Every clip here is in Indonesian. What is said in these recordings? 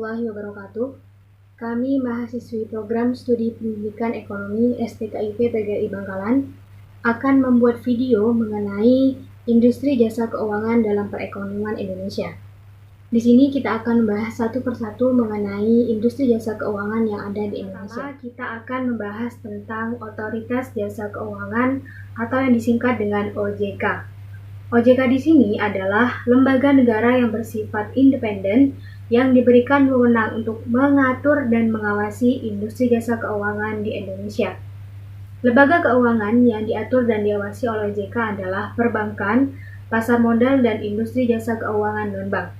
warahmatullahi wabarakatuh. Kami mahasiswi program studi pendidikan ekonomi STKIP PGRI Bangkalan akan membuat video mengenai industri jasa keuangan dalam perekonomian Indonesia. Di sini kita akan membahas satu persatu mengenai industri jasa keuangan yang ada di Indonesia. Pertama, kita akan membahas tentang Otoritas Jasa Keuangan atau yang disingkat dengan OJK. OJK di sini adalah lembaga negara yang bersifat independen yang diberikan wewenang untuk mengatur dan mengawasi industri jasa keuangan di Indonesia. Lembaga keuangan yang diatur dan diawasi oleh OJK adalah perbankan, pasar modal, dan industri jasa keuangan non-bank.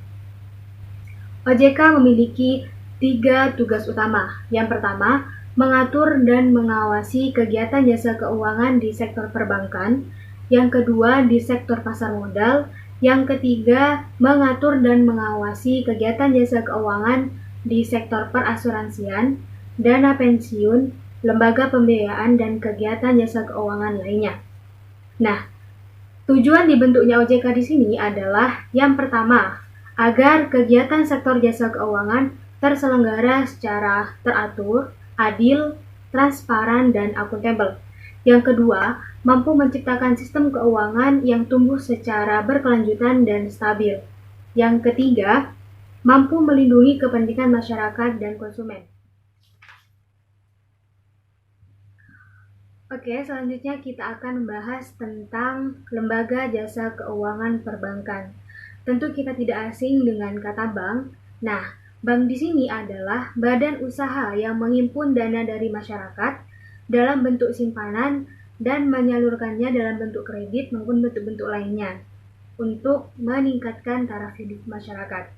OJK memiliki 3 tugas utama. Yang pertama, mengatur dan mengawasi kegiatan jasa keuangan di sektor perbankan. Yang kedua, di sektor pasar modal. Yang ketiga, mengatur dan mengawasi kegiatan jasa keuangan di sektor perasuransian, dana pensiun, lembaga pembiayaan, dan kegiatan jasa keuangan lainnya. Nah, tujuan dibentuknya OJK di sini adalah yang pertama, agar kegiatan sektor jasa keuangan terselenggara secara teratur, adil, transparan, dan akuntabel. Yang kedua, mampu menciptakan sistem keuangan yang tumbuh secara berkelanjutan dan stabil. Yang ketiga, mampu melindungi kepentingan masyarakat dan konsumen. Oke, selanjutnya kita akan membahas tentang lembaga jasa keuangan perbankan. Tentu kita tidak asing dengan kata bank. Nah, bank di sini adalah badan usaha yang menghimpun dana dari masyarakat dalam bentuk simpanan dan menyalurkannya dalam bentuk kredit maupun bentuk-bentuk lainnya untuk meningkatkan taraf hidup masyarakat.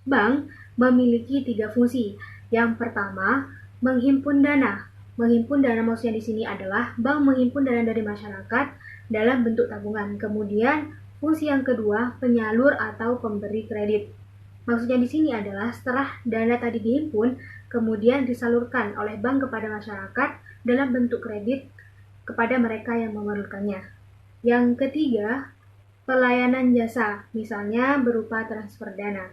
Bank memiliki 3 fungsi. Yang pertama, menghimpun dana. Menghimpun dana maksudnya di sini adalah bank menghimpun dana dari masyarakat dalam bentuk tabungan. Kemudian, fungsi yang kedua, penyalur atau pemberi kredit. Maksudnya di sini adalah setelah dana tadi dihimpun, kemudian disalurkan oleh bank kepada masyarakat dalam bentuk kredit kepada mereka yang memerlukannya. Yang ketiga, pelayanan jasa, misalnya berupa transfer dana.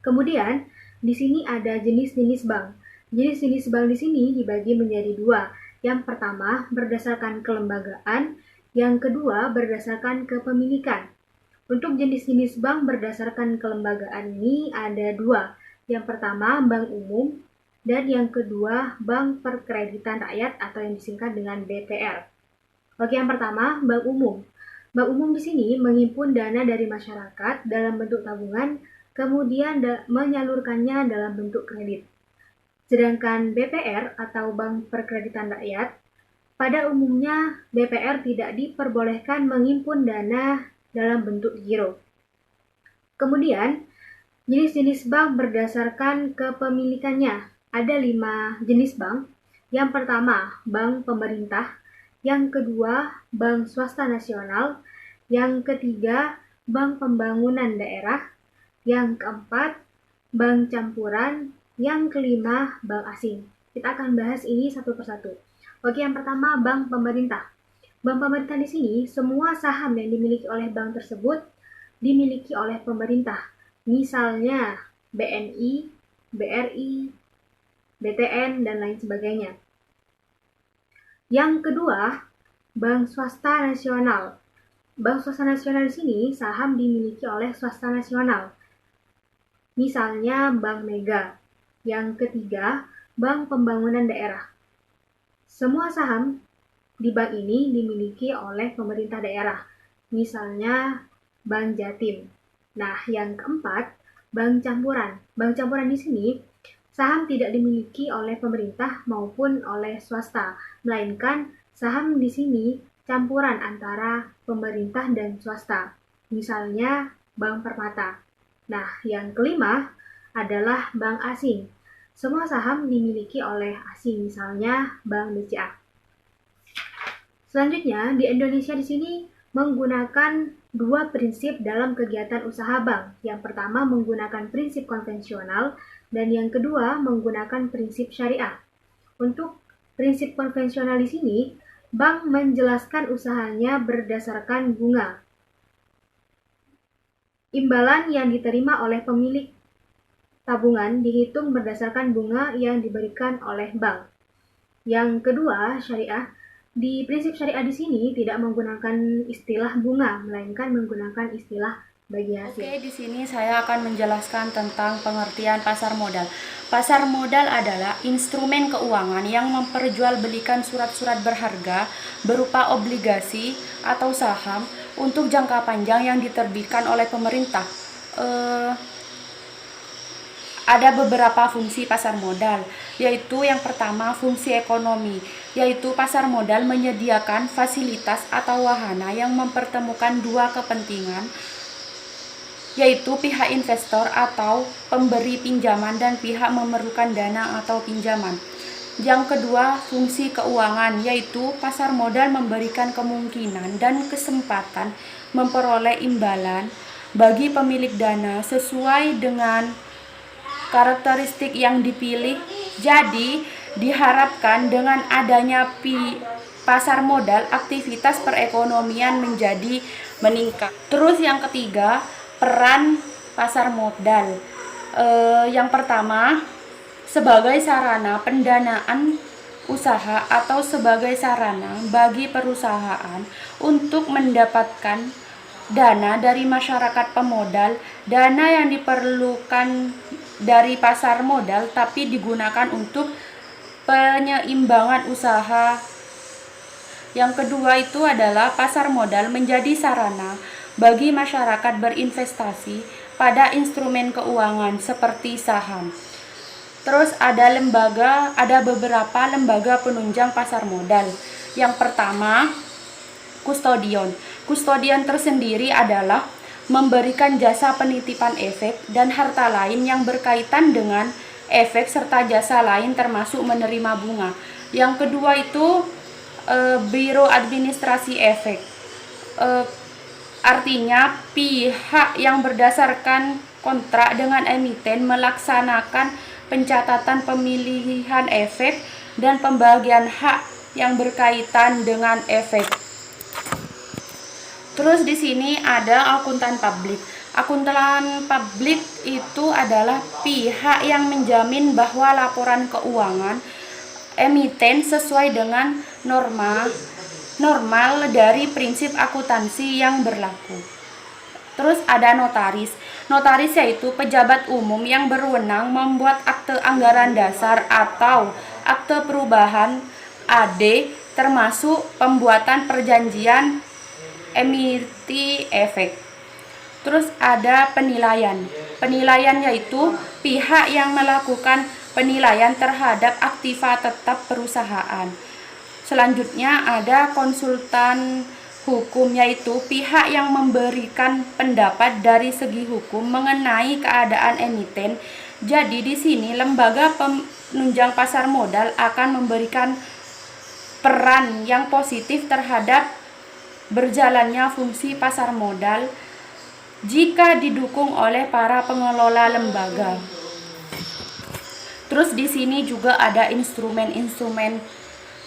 Kemudian, di sini ada jenis-jenis bank. Jenis-jenis bank di sini dibagi menjadi 2. Yang pertama, berdasarkan kelembagaan. Yang kedua, berdasarkan kepemilikan. Untuk jenis-jenis bank berdasarkan kelembagaan ini ada 2. Yang pertama, bank umum, dan yang kedua, bank perkreditan rakyat atau yang disingkat dengan BPR. Oke, yang pertama, bank umum. Bank umum di sini menghimpun dana dari masyarakat dalam bentuk tabungan, kemudian menyalurkannya dalam bentuk kredit. Sedangkan BPR atau bank perkreditan rakyat, pada umumnya BPR tidak diperbolehkan menghimpun dana dalam bentuk giro. Kemudian, jenis-jenis bank berdasarkan kepemilikannya. Ada 5 jenis bank. Yang pertama, bank pemerintah. Yang kedua, bank swasta nasional. Yang ketiga, bank pembangunan daerah. Yang keempat, bank campuran. Yang kelima, bank asing. Kita akan bahas ini satu persatu. Oke, yang pertama, bank pemerintah. Bank pemerintah di sini, semua saham yang dimiliki oleh bank tersebut dimiliki oleh pemerintah. Misalnya BNI, BRI, BTN, dan lain sebagainya. Yang kedua, bank swasta nasional. Bank swasta nasional di sini saham dimiliki oleh swasta nasional. Misalnya Bank Mega. Yang ketiga, bank pembangunan daerah. Semua saham di bank ini dimiliki oleh pemerintah daerah, misalnya Bank Jatim. Nah, yang keempat, bank campuran. Bank campuran di sini, saham tidak dimiliki oleh pemerintah maupun oleh swasta, melainkan saham di sini campuran antara pemerintah dan swasta, misalnya Bank Permata. Nah, yang kelima adalah bank asing. Semua saham dimiliki oleh asing, misalnya Bank BCA. Selanjutnya, di Indonesia di sini menggunakan 2 prinsip dalam kegiatan usaha bank. Yang pertama menggunakan prinsip konvensional dan yang kedua menggunakan prinsip syariah. Untuk prinsip konvensional di sini, bank menjelaskan usahanya berdasarkan bunga. Imbalan yang diterima oleh pemilik tabungan dihitung berdasarkan bunga yang diberikan oleh bank. Yang kedua, syariah. Di prinsip syariah di sini tidak menggunakan istilah bunga, melainkan menggunakan istilah bagi hasil. Oke, di sini saya akan menjelaskan tentang pengertian pasar modal. Pasar modal adalah instrumen keuangan yang memperjualbelikan surat-surat berharga berupa obligasi atau saham untuk jangka panjang yang diterbitkan oleh pemerintah. Ada beberapa fungsi pasar modal, yaitu yang pertama fungsi ekonomi, yaitu pasar modal menyediakan fasilitas atau wahana yang mempertemukan dua kepentingan, yaitu pihak investor atau pemberi pinjaman dan pihak memerlukan dana atau pinjaman. Yang kedua, fungsi keuangan, yaitu pasar modal memberikan kemungkinan dan kesempatan memperoleh imbalan bagi pemilik dana sesuai dengan karakteristik yang dipilih. Jadi diharapkan dengan adanya pasar modal, aktivitas perekonomian menjadi meningkat. Terus yang ketiga, peran pasar modal. Yang pertama, sebagai sarana pendanaan usaha atau sebagai sarana bagi perusahaan untuk mendapatkan dana dari masyarakat pemodal. Dana yang diperlukan dari pasar modal tapi digunakan untuk penyeimbangan usaha. Yang kedua itu adalah pasar modal menjadi sarana bagi masyarakat berinvestasi pada instrumen keuangan seperti saham. Terus ada beberapa lembaga penunjang pasar modal. Yang pertama, kustodian. Kustodian tersendiri adalah memberikan jasa penitipan efek dan harta lain yang berkaitan dengan efek serta jasa lain termasuk menerima bunga. Yang kedua itu Biro Administrasi Efek. Artinya pihak yang berdasarkan kontrak dengan emiten melaksanakan pencatatan pemilihan efek dan pembagian hak yang berkaitan dengan efek. Terus di sini ada akuntan publik. Akuntan publik itu adalah pihak yang menjamin bahwa laporan keuangan emiten sesuai dengan normal dari prinsip akuntansi yang berlaku. Terus ada notaris. Notaris yaitu pejabat umum yang berwenang membuat akte anggaran dasar atau akte perubahan AD termasuk pembuatan perjanjian emiti efek. Terus ada penilaian. Penilaian yaitu pihak yang melakukan penilaian terhadap aktiva tetap perusahaan. Selanjutnya ada konsultan hukum, yaitu pihak yang memberikan pendapat dari segi hukum mengenai keadaan emiten. Jadi di sini lembaga penunjang pasar modal akan memberikan peran yang positif terhadap berjalannya fungsi pasar modal jika didukung oleh para pengelola lembaga. Terus di sini juga ada instrumen-instrumen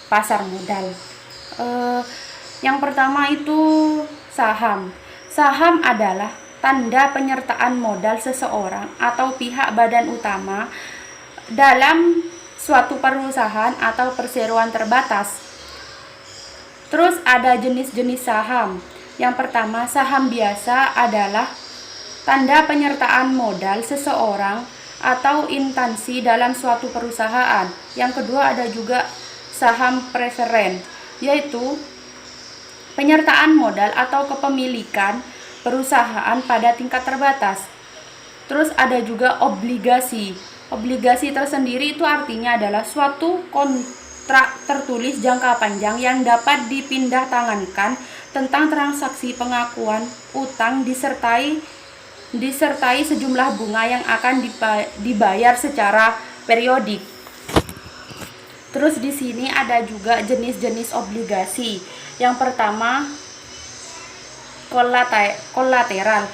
pasar modal. Yang pertama itu saham. Saham adalah tanda penyertaan modal seseorang atau pihak badan utama dalam suatu perusahaan atau perseroan terbatas. Terus ada jenis-jenis saham. Yang pertama, saham biasa adalah tanda penyertaan modal seseorang atau instansi dalam suatu perusahaan. Yang kedua ada juga saham preferen, yaitu penyertaan modal atau kepemilikan perusahaan pada tingkat terbatas. Terus ada juga obligasi. Obligasi tersendiri itu artinya adalah suatu kontrak tertulis jangka panjang yang dapat dipindah tangankan tentang transaksi pengakuan utang disertai sejumlah bunga yang akan dibayar secara periodik. Terus di sini ada juga jenis-jenis obligasi. Yang pertama, kolateral.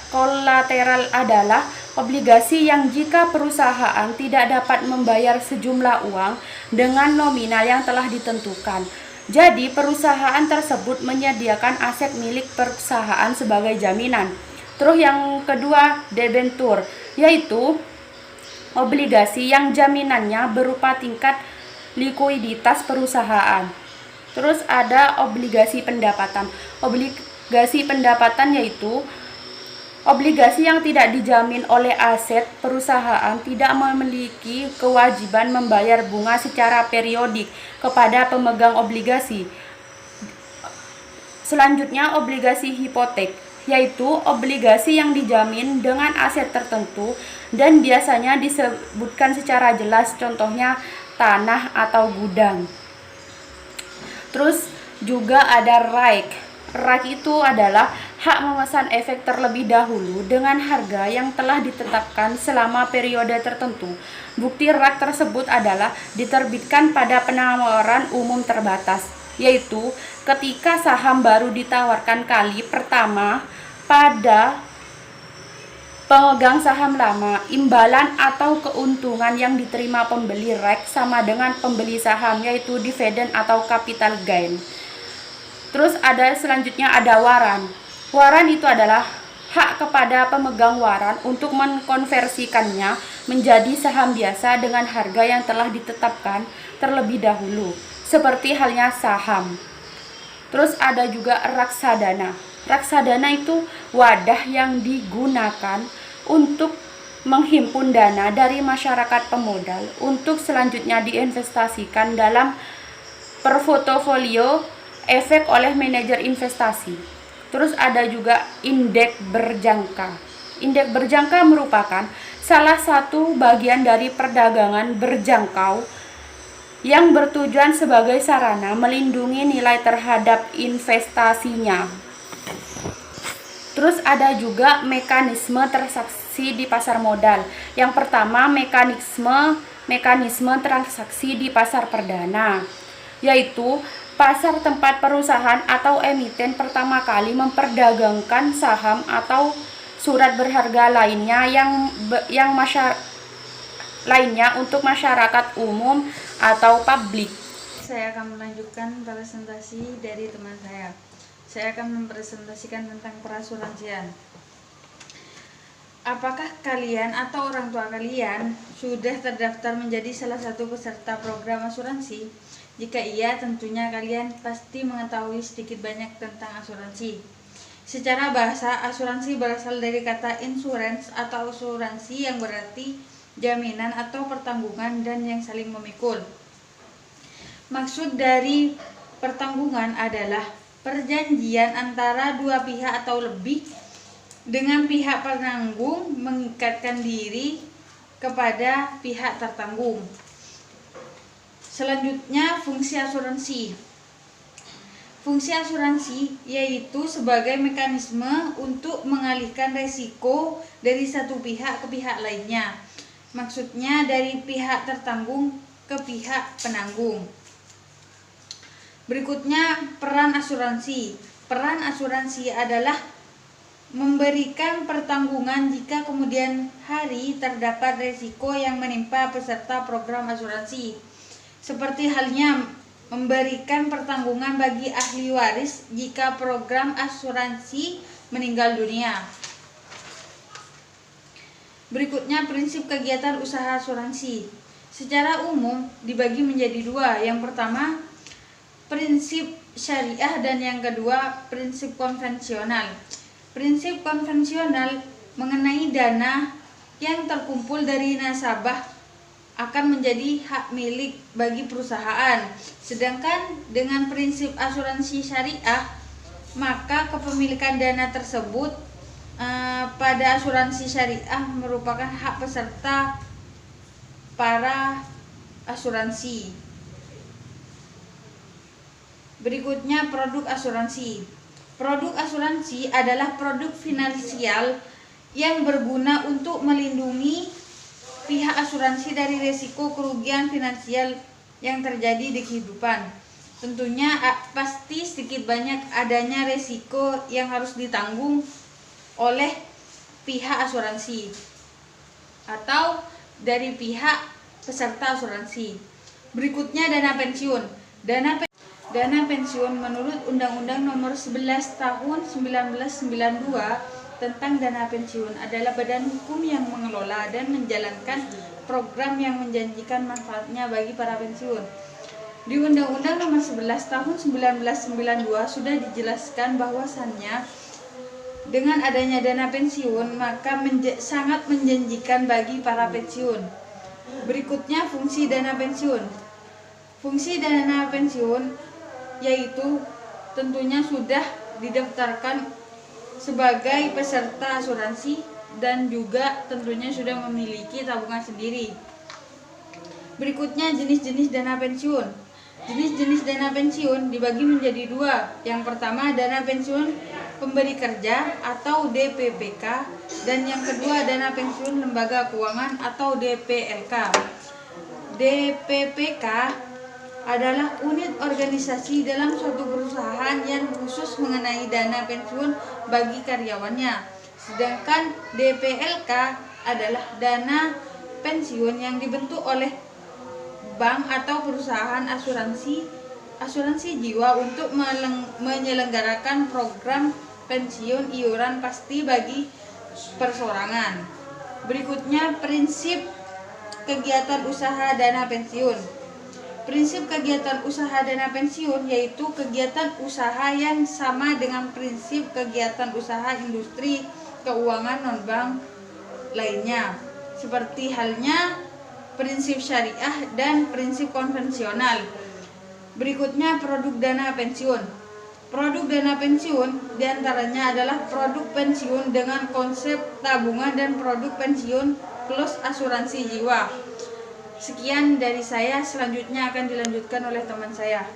Kolateral adalah obligasi yang jika perusahaan tidak dapat membayar sejumlah uang dengan nominal yang telah ditentukan. Jadi perusahaan tersebut menyediakan aset milik perusahaan sebagai jaminan. Terus yang kedua, debentur. yaitu obligasi yang jaminannya berupa tingkat likuiditas perusahaan. Terus ada obligasi pendapatan. Obligasi pendapatan yaitu obligasi yang tidak dijamin oleh aset perusahaan, tidak memiliki kewajiban membayar bunga secara periodik kepada pemegang obligasi. Selanjutnya, obligasi hipotek, yaitu obligasi yang dijamin dengan aset tertentu dan biasanya disebutkan secara jelas, contohnya tanah atau gudang. Terus juga ada RAIK. RAIK itu adalah hak memesan efek terlebih dahulu dengan harga yang telah ditetapkan selama periode tertentu. Bukti RAIK tersebut adalah diterbitkan pada penawaran umum terbatas, yaitu ketika saham baru ditawarkan kali pertama pada pemegang saham lama. Imbalan atau keuntungan yang diterima pembeli RAIK sama dengan pembeli saham, yaitu dividen atau capital gain. Terus selanjutnya ada waran. Waran itu adalah hak kepada pemegang waran untuk mengkonversikannya menjadi saham biasa dengan harga yang telah ditetapkan terlebih dahulu, seperti halnya saham. Terus ada juga reksadana. Reksadana itu wadah yang digunakan untuk menghimpun dana dari masyarakat pemodal untuk selanjutnya diinvestasikan dalam portofolio efek oleh manajer investasi. Terus ada juga indeks berjangka. Indeks berjangka merupakan salah satu bagian dari perdagangan berjangkau yang bertujuan sebagai sarana melindungi nilai terhadap investasinya. Terus ada juga mekanisme transaksi di pasar modal. Yang pertama, mekanisme transaksi di pasar perdana, yaitu pasar tempat perusahaan atau emiten pertama kali memperdagangkan saham atau surat berharga lainnya lainnya untuk masyarakat umum atau publik. Saya akan melanjutkan presentasi dari teman saya. Saya akan mempresentasikan tentang perasuransian. Apakah kalian atau orang tua kalian sudah terdaftar menjadi salah satu peserta program asuransi? Jika iya, tentunya kalian pasti mengetahui sedikit banyak tentang asuransi. Secara bahasa, asuransi berasal dari kata insurance atau asuransi yang berarti jaminan atau pertanggungan dan yang saling memikul. Maksud dari pertanggungan adalah perjanjian antara dua pihak atau lebih dengan pihak penanggung mengikatkan diri kepada pihak tertanggung. Selanjutnya, fungsi asuransi. Fungsi asuransi yaitu sebagai mekanisme untuk mengalihkan risiko dari satu pihak ke pihak lainnya. Maksudnya dari pihak tertanggung ke pihak penanggung. Berikutnya, peran asuransi. Peran asuransi adalah memberikan pertanggungan jika kemudian hari terdapat risiko yang menimpa peserta program asuransi. Seperti halnya memberikan pertanggungan bagi ahli waris jika program asuransi meninggal dunia. Berikutnya, prinsip kegiatan usaha asuransi. Secara umum dibagi menjadi dua. Yang pertama, prinsip syariah dan yang kedua, prinsip konvensional. Prinsip konvensional mengenai dana yang terkumpul dari nasabah akan menjadi hak milik bagi perusahaan. Sedangkan dengan prinsip asuransi syariah, maka kepemilikan dana tersebut pada asuransi syariah merupakan hak peserta para asuransi. Berikutnya, produk asuransi. Produk asuransi adalah produk finansial yang berguna untuk melindungi pihak asuransi dari risiko kerugian finansial yang terjadi di kehidupan. Tentunya pasti sedikit banyak adanya risiko yang harus ditanggung oleh pihak asuransi atau dari pihak peserta asuransi. Berikutnya, dana pensiun. Dana pensiun menurut Undang-Undang Nomor 11 Tahun 1992 tentang dana pensiun adalah badan hukum yang mengelola dan menjalankan program yang menjanjikan manfaatnya bagi para pensiun. Di Undang-Undang Nomor 11 Tahun 1992 sudah dijelaskan bahwasannya dengan adanya dana pensiun maka sangat menjanjikan bagi para pensiun. Berikutnya fungsi dana pensiun. Fungsi dana pensiun yaitu tentunya sudah didaftarkan sebagai peserta asuransi dan juga tentunya sudah memiliki tabungan sendiri. Berikutnya jenis-jenis dana pensiun. Jenis-jenis dana pensiun dibagi menjadi dua. Yang pertama dana pensiun pemberi kerja atau DPPK dan yang kedua dana pensiun lembaga keuangan atau DPLK. DPPK adalah unit organisasi dalam suatu perusahaan yang khusus mengenai dana pensiun bagi karyawannya. Sedangkan DPLK adalah dana pensiun yang dibentuk oleh bank atau perusahaan asuransi jiwa untuk menyelenggarakan program pensiun iuran pasti bagi perseorangan. Berikutnya prinsip kegiatan usaha dana pensiun. Prinsip kegiatan usaha dana pensiun yaitu kegiatan usaha yang sama dengan prinsip kegiatan usaha industri keuangan non-bank lainnya, seperti halnya prinsip syariah dan prinsip konvensional. Berikutnya produk dana pensiun. Produk dana pensiun diantaranya adalah produk pensiun dengan konsep tabungan dan produk pensiun plus asuransi jiwa. Sekian dari saya, selanjutnya akan dilanjutkan oleh teman saya.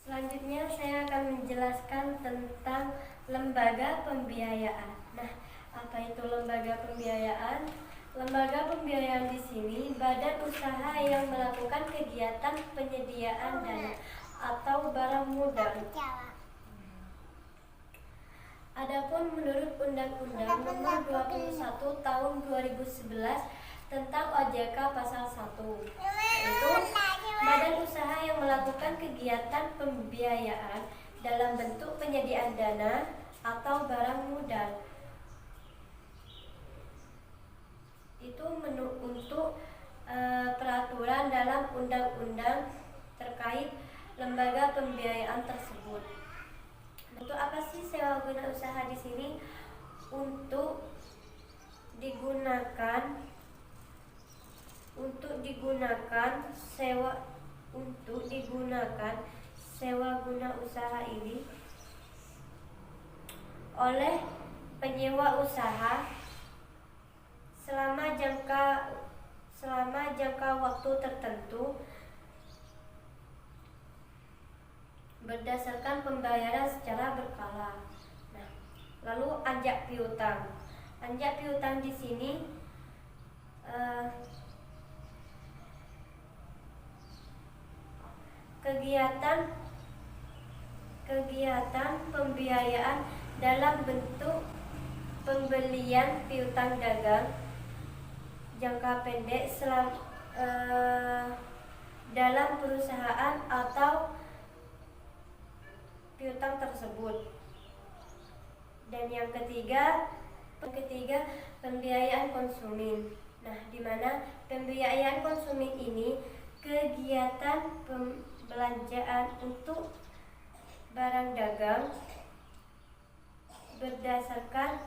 Selanjutnya saya akan menjelaskan tentang lembaga pembiayaan. Nah, apa itu lembaga pembiayaan? Lembaga pembiayaan di sini badan usaha yang melakukan kegiatan penyediaan dana atau barang modal. Adapun menurut Undang-Undang Nomor 21 Tahun 2011 tentang OJK Pasal 1, yaitu badan usaha yang melakukan kegiatan pembiayaan dalam bentuk penyediaan dana atau barang modal. Itu untuk peraturan dalam undang-undang terkait lembaga pembiayaan tersebut. Untuk apa sih sewa guna usaha di sini? Untuk digunakan sewa guna usaha ini oleh penyewa usaha selama jangka waktu tertentu berdasarkan pembayaran secara berkala. Nah, lalu anjak piutang. Anjak piutang di sini kegiatan pembiayaan dalam bentuk pembelian piutang dagang jangka pendek dalam perusahaan atau piutang tersebut. Dan yang ketiga pembiayaan konsumen. Nah, di mana pembiayaan konsumen ini kegiatan pembelanjaan untuk barang dagang berdasarkan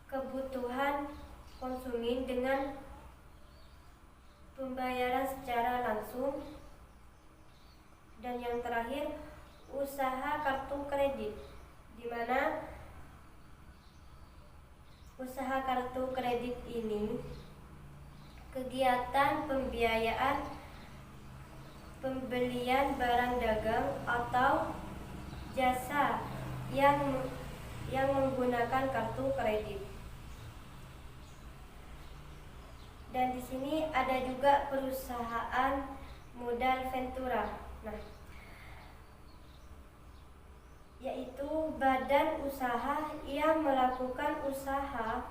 kebutuhan konsumen dengan pembayaran secara langsung. Dan yang terakhir usaha kartu kredit, di mana usaha kartu kredit ini kegiatan pembiayaan pembelian barang dagang atau jasa yang menggunakan kartu kredit. Dan di sini ada juga perusahaan modal ventura. Nah, yaitu badan usaha yang melakukan usaha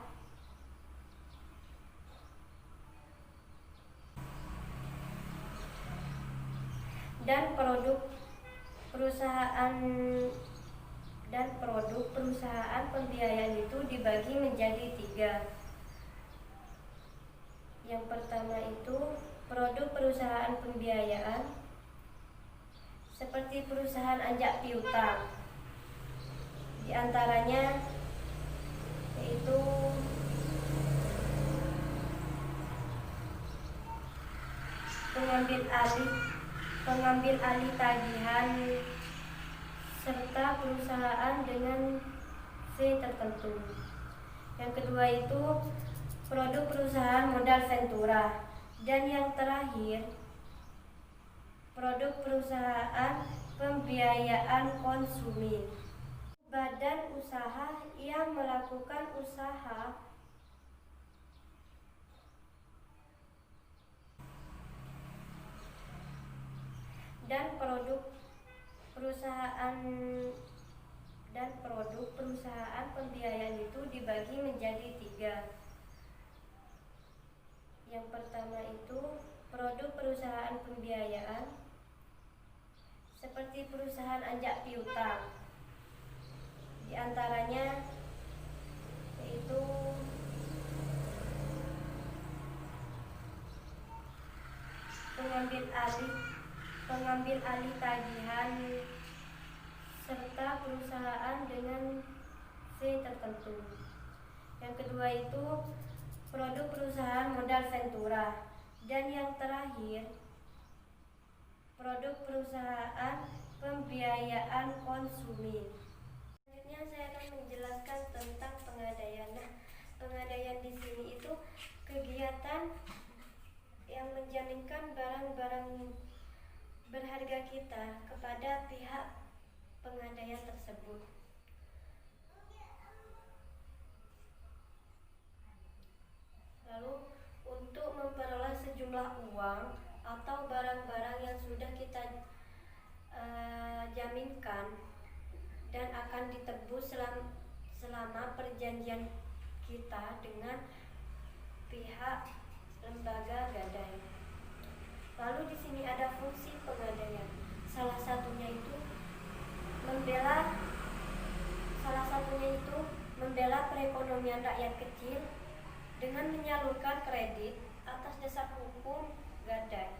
dan produk perusahaan dan produk perusahaan pembiayaan itu dibagi menjadi 3. Yang pertama itu produk perusahaan pembiayaan seperti perusahaan anjak piutang. Di antaranya yaitu pengambil alih tagihan serta perusahaan dengan fee tertentu. Yang kedua itu produk perusahaan modal ventura, dan yang terakhir produk perusahaan pembiayaan konsumen. Badan usaha yang melakukan usaha dan produk perusahaan pembiayaan itu dibagi menjadi 3. Yang pertama itu produk perusahaan pembiayaan seperti perusahaan anjak piutang. Di antaranya yaitu pengambil alih tagihan serta perusahaan dengan fee tertentu. Yang kedua itu produk perusahaan modal ventura, dan yang terakhir produk perusahaan pembiayaan konsumen. Selanjutnya saya akan menjelaskan tentang pengadaian. Nah, pengadaian di sini itu kegiatan yang menjaminkan barang-barang berharga kita kepada pihak pengadaian tersebut. Lalu untuk memperoleh sejumlah uang atau barang-barang yang sudah kita jaminkan dan akan ditebus selama perjanjian kita dengan pihak lembaga gadai. Lalu di sini ada fungsi pengadaian. Salah satunya itu membela perekonomian rakyat kecil dengan menyalurkan kredit atas dasar hukum gadai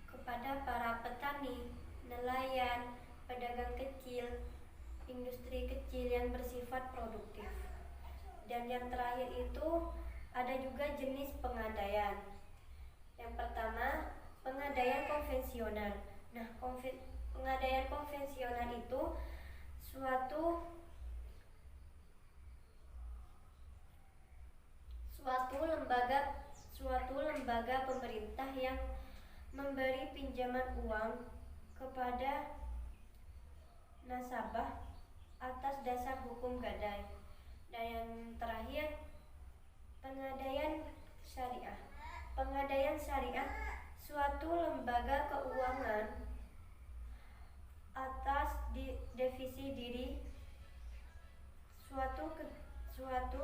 kepada para petani, nelayan, pedagang kecil, industri kecil yang bersifat produktif. Dan yang terakhir itu ada juga jenis pengadaian. Yang pertama, pengadaian konvensional. Nah, pengadaian konvensional itu suatu lembaga pemerintah yang memberi pinjaman uang kepada nasabah atas dasar hukum gadai. Dan yang terakhir, pengadaian syariah. Pengadaian syariah suatu lembaga keuangan atas divisi diri suatu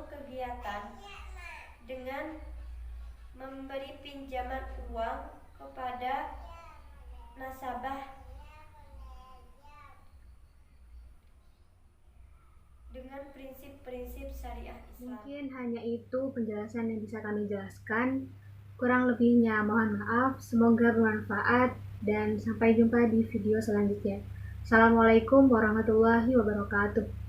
kegiatan dengan memberi pinjaman uang kepada nasabah dengan prinsip-prinsip syariah Islam. Mungkin hanya itu penjelasan yang bisa kami jelaskan. Kurang lebihnya mohon maaf. Semoga bermanfaat dan sampai jumpa di video selanjutnya. Assalamualaikum warahmatullahi wabarakatuh.